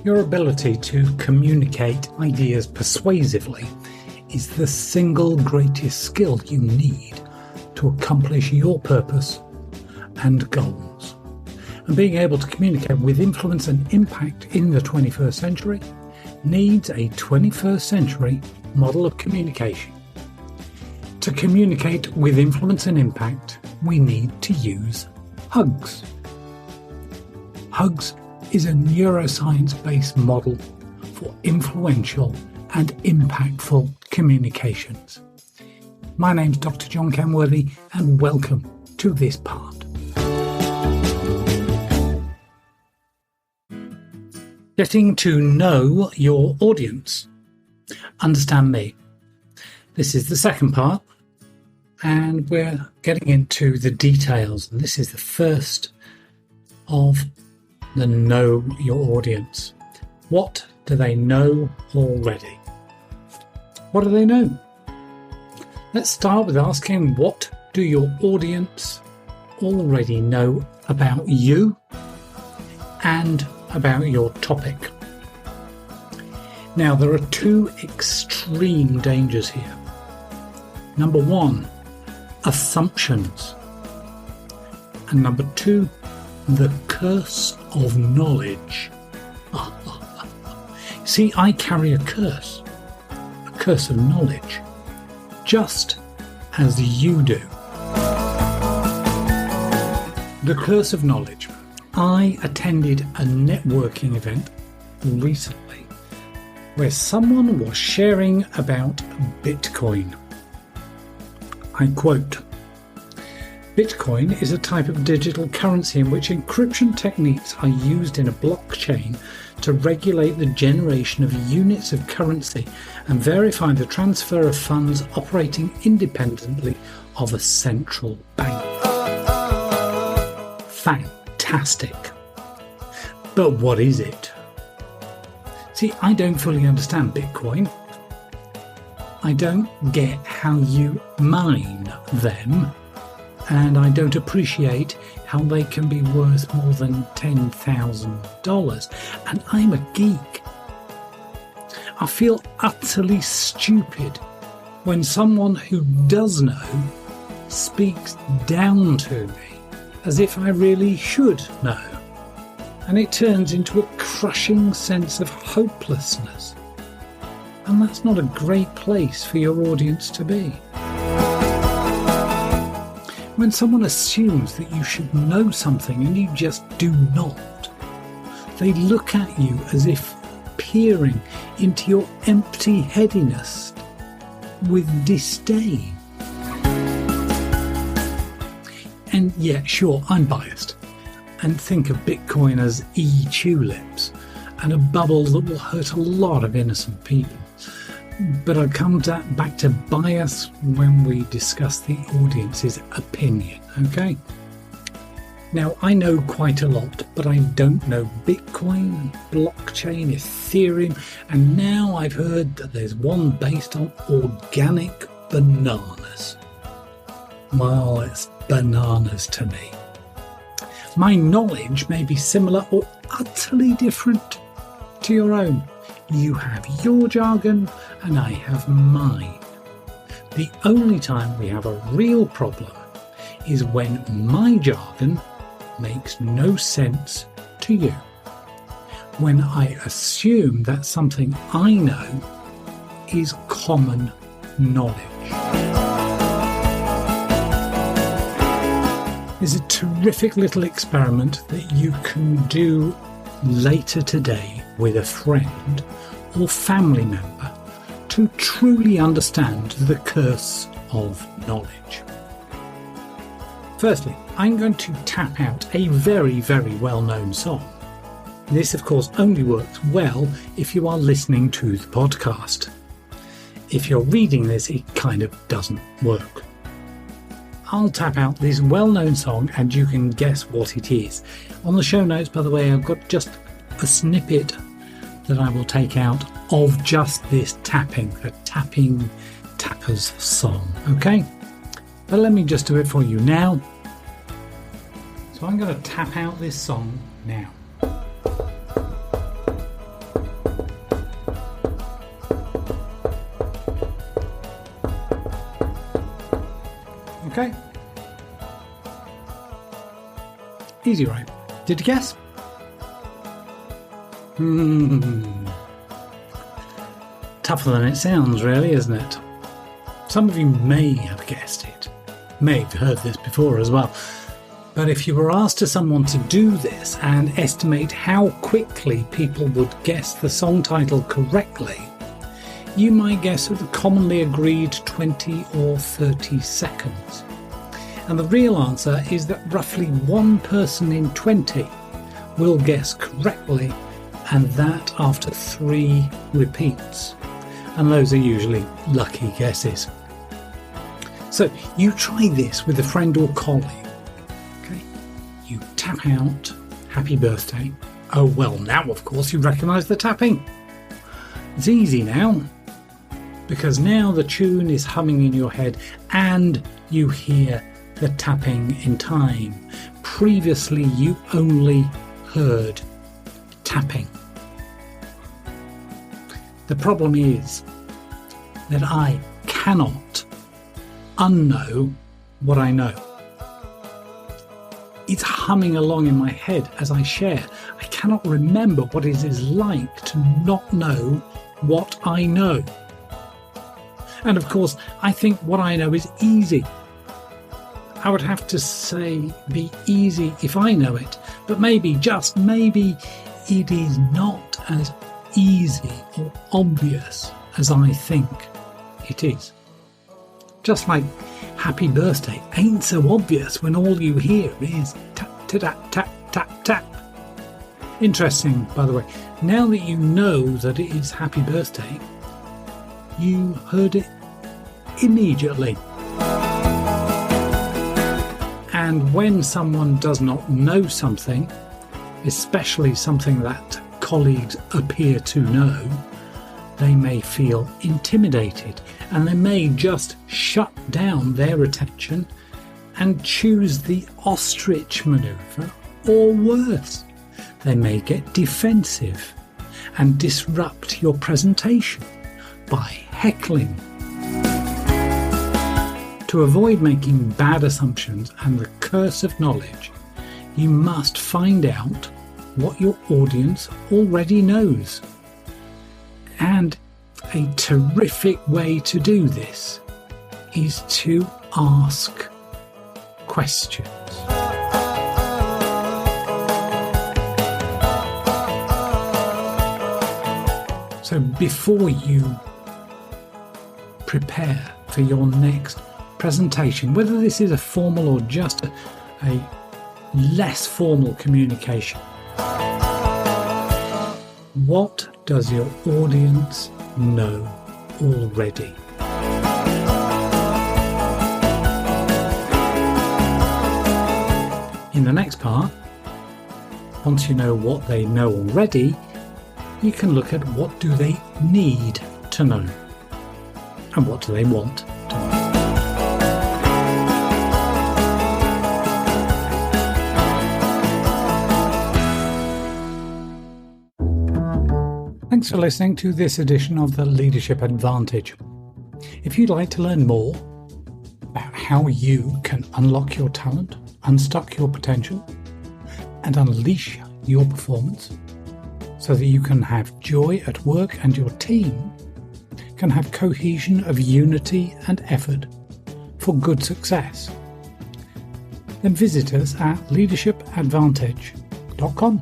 Your ability to communicate ideas persuasively is the single greatest skill you need to accomplish your purpose and goals. And being able to communicate with influence and impact in the 21st century needs a 21st century model of communication. To communicate with influence and impact, we need to use hugs. Hugs is a neuroscience-based model for influential and impactful communications. My name's Dr. John Kenworthy, and welcome to this part. Getting to know your audience. Understand me. This is the second part, and we're getting into the details. And this is the first of the know your audience. What do they know already? What do they know? Let's start with asking, what do your audience already know about you and about your topic? Now, there are two extreme dangers here. Number one, assumptions. And number two, the curse of knowledge. See, I carry a curse of knowledge, just as you do. The curse of knowledge. I attended a networking event recently where someone was sharing about Bitcoin. I quote, "Bitcoin is a type of digital currency in which encryption techniques are used in a blockchain to regulate the generation of units of currency and verify the transfer of funds operating independently of a central bank." Fantastic. But what is it? See, I don't fully understand Bitcoin. I don't get how you mine them, and I don't appreciate how they can be worth more than $10,000. And I'm a geek. I feel utterly stupid when someone who does know speaks down to me as if I really should know. And it turns into a crushing sense of hopelessness. And that's not a great place for your audience to be. When someone assumes that you should know something and you just do not, they look at you as if peering into your empty-headedness with disdain. And yeah, sure, I'm biased and think of Bitcoin as e-tulips and a bubble that will hurt a lot of innocent people. But I'll come back to bias when we discuss the audience's opinion, okay? Now, I know quite a lot, but I don't know Bitcoin, blockchain, Ethereum, and now I've heard that there's one based on organic bananas. Well, it's bananas to me. My knowledge may be similar or utterly different to your own. You have your jargon and I have mine. The only time we have a real problem is when my jargon makes no sense to you. When I assume that something I know is common knowledge. There's a terrific little experiment that you can do later today with a friend or family member to truly understand the curse of knowledge. Firstly, I'm going to tap out a very, very well-known song. This, of course, only works well if you are listening to the podcast. If you're reading this, it kind of doesn't work. I'll tap out this well-known song and you can guess what it is. On the show notes, by the way, I've got just a snippet that I will take out of just this tapping, the tapping tappers song, okay? But let me just do it for you now. So I'm going to tap out this song now. Okay. Easy, right? Did you guess? Tougher than it sounds, really, isn't it? Some of you may have guessed it. May have heard this before as well. But if you were asked to someone to do this and estimate how quickly people would guess the song title correctly, you might guess at the commonly agreed 20 or 30 seconds. And the real answer is that roughly 1 person in 20 will guess correctly, and that after 3 repeats. And those are usually lucky guesses. So you try this with a friend or colleague. Okay, you tap out "Happy Birthday." Oh well, now of course you recognise the tapping. It's easy now, because now the tune is humming in your head and you hear the tapping in time. Previously you only heard tapping. The problem is that I cannot unknow what I know. It's humming along in my head as I share. I cannot remember what it is like to not know what I know. And of course, I think what I know is easy. I would have to say be easy if I know it, but maybe, just maybe, it is not as easy or obvious as I think it is. Just like "Happy Birthday" ain't so obvious when all you hear is tap, tap, tap, tap, tap. Interesting, by the way, now that you know that it is "Happy Birthday," you heard it immediately. And when someone does not know something, especially something that colleagues appear to know, they may feel intimidated and they may just shut down their attention and choose the ostrich maneuver, or worse, they may get defensive and disrupt your presentation by heckling. To avoid making bad assumptions and the curse of knowledge, you must find out what your audience already knows. And a terrific way to do this is to ask questions. So before you prepare for your next presentation, whether this is a formal or just a less formal communication, what does your audience know already? In the next part, once you know what they know already, you can look at what do they need to know and what do they want to know. Thanks for listening to this edition of the Leadership Advantage. If you'd like to learn more about how you can unlock your talent, unstuck your potential, and unleash your performance so that you can have joy at work and your team can have cohesion of unity and effort for good success, then visit us at leadershipadvantage.com.